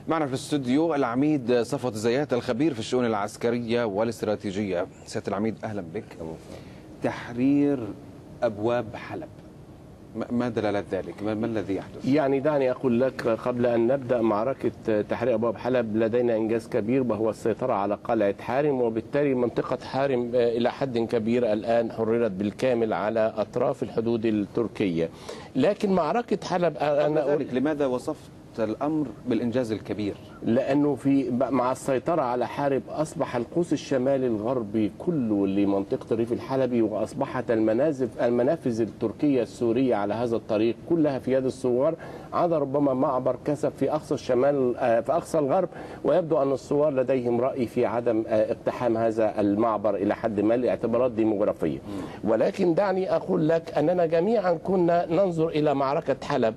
معنا في الاستوديو العميد صفوت زيات الخبير في الشؤون العسكرية والاستراتيجية. سيادة العميد أهلا بك. تحرير أبواب حلب، ما دلالات ذلك؟ ما الذي يحدث؟ يعني دعني أقول لك قبل أن نبدأ معركة تحرير أبواب حلب لدينا إنجاز كبير وهو السيطرة على قلعة حارم، وبالتالي منطقة حارم إلى حد كبير الآن حررت بالكامل على أطراف الحدود التركية. لكن معركة حلب أنا ذلك لماذا وصفت الأمر بالإنجاز الكبير؟ لأنه مع السيطرة على حارب أصبح القوس الشمالي الغربي كله لمنطقة الريف الحلبي، وأصبحت المنافذ التركية السورية على هذا الطريق كلها في يد الثوار، عدا ربما معبر كسب في أقصى الشمال في أقصى الغرب، ويبدو أن الثوار لديهم رأي في عدم اقتحام هذا المعبر إلى حد ما لاعتبارات ديموغرافية. ولكن دعني أقول لك أننا جميعا كنا ننظر إلى معركة حلب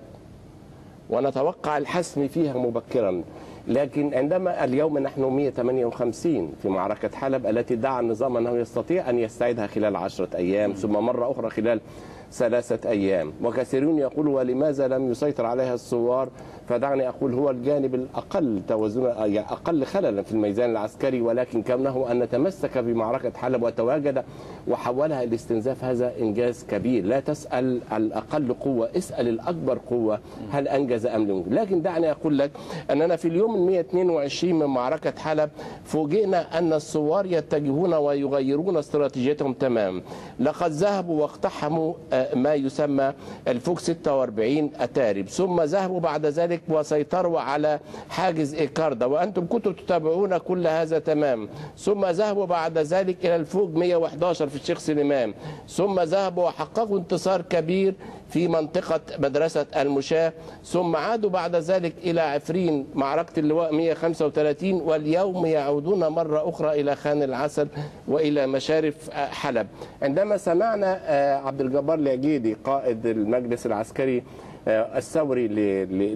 ونتوقع الحسم فيها مبكرا، لكن عندما اليوم نحن 158 في معركة حلب التي ادعى النظام أنه يستطيع أن يستعيدها خلال 10 أيام ثم مرة أخرى خلال 3 أيام، وكثيرون يقولوا ولماذا لم يسيطر عليها الثوار؟ فدعني أقول هو الجانب الأقل توازنا، يعني أقل خللا في الميزان العسكري، ولكن كونه أن نتمسك بمعركة حلب وتواجد وحولها لاستنزاف هذا إنجاز كبير. لا تسأل الأقل قوة، اسأل الأكبر قوة هل أنجز أم لم. لكن دعني أقول لك أننا في اليوم 122 من معركة حلب فوجئنا أن الثوار يتجهون ويغيرون استراتيجيتهم تماما. لقد ذهبوا واقتحموا ما يسمى الفوق 46 أتارب، ثم ذهبوا بعد ذلك وسيطروا على حاجز إيكاردا، وأنتم كنتم تتابعون كل هذا تمام. ثم ذهبوا بعد ذلك إلى الفوق 111 في الشيخ سليمان، ثم ذهبوا وحققوا انتصار كبير في منطقة مدرسة المشاة، ثم عادوا بعد ذلك إلى عفرين معركة اللواء 135، واليوم يعودون مرة أخرى إلى خان العسل وإلى مشارف حلب. عندما سمعنا عبد الجبار العجيدي قائد المجلس العسكري الثوري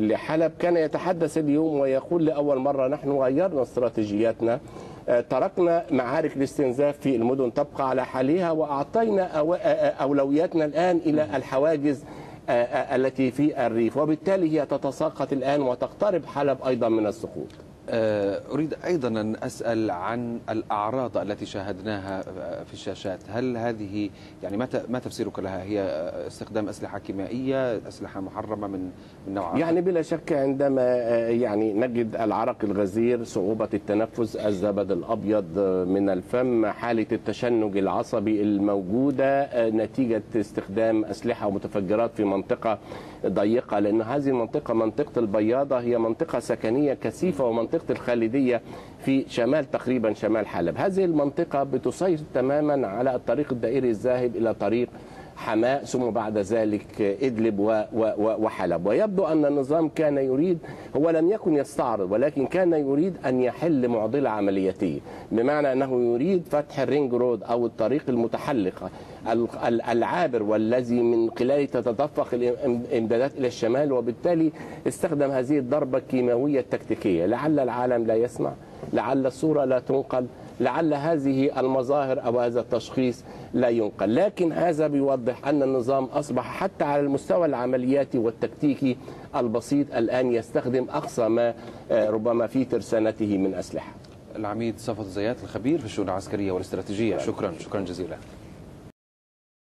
لحلب كان يتحدث اليوم ويقول لأول مرة نحن غيرنا استراتيجياتنا، تركنا معارك الاستنزاف في المدن تبقى على حالها وأعطينا أولوياتنا الآن إلى الحواجز التي في الريف، وبالتالي هي تتساقط الآن وتقترب حلب أيضا من السقوط. أريد أيضا أن أسأل عن الأعراض التي شاهدناها في الشاشات. هل هذه يعني ما تفسيرك لها؟ هي استخدام أسلحة كيميائية، أسلحة محرمة من نوع؟ يعني بلا شك عندما يعني نجد العرق الغزير، صعوبة التنفس، الزبد الأبيض من الفم، حالة التشنج العصبي الموجودة نتيجة استخدام أسلحة ومتفجرات في منطقة ضيقة، لأن هذه المنطقة منطقة البياضة هي منطقة سكنية كثيفة، ومنطقة الخالدية في شمال تقريبا شمال حلب. هذه المنطقة بتسيطر تماما على الطريق الدائري الذاهب إلى طريق حماة ثم بعد ذلك إدلب وحلب. ويبدو أن النظام كان يريد، هو لم يكن يستعرض، ولكن كان يريد أن يحل معضلة عملياتية، بمعنى أنه يريد فتح الرينج رود أو الطريق المتحلق العابر والذي من خلاله تتدفق الامدادات إلى الشمال، وبالتالي استخدم هذه الضربة الكيماوية التكتيكية. لعل العالم لا يسمع، لعل الصورة لا تنقل، لعل هذه المظاهر أو هذا التشخيص لا ينقل، لكن هذا بيوضح أن النظام أصبح حتى على المستوى العملياتي والتكتيكي البسيط الآن يستخدم أقصى ما ربما في ترسانته من أسلحة. العميد صفوت زيات الخبير في الشؤون العسكرية والاستراتيجية، شكرا جزيلا.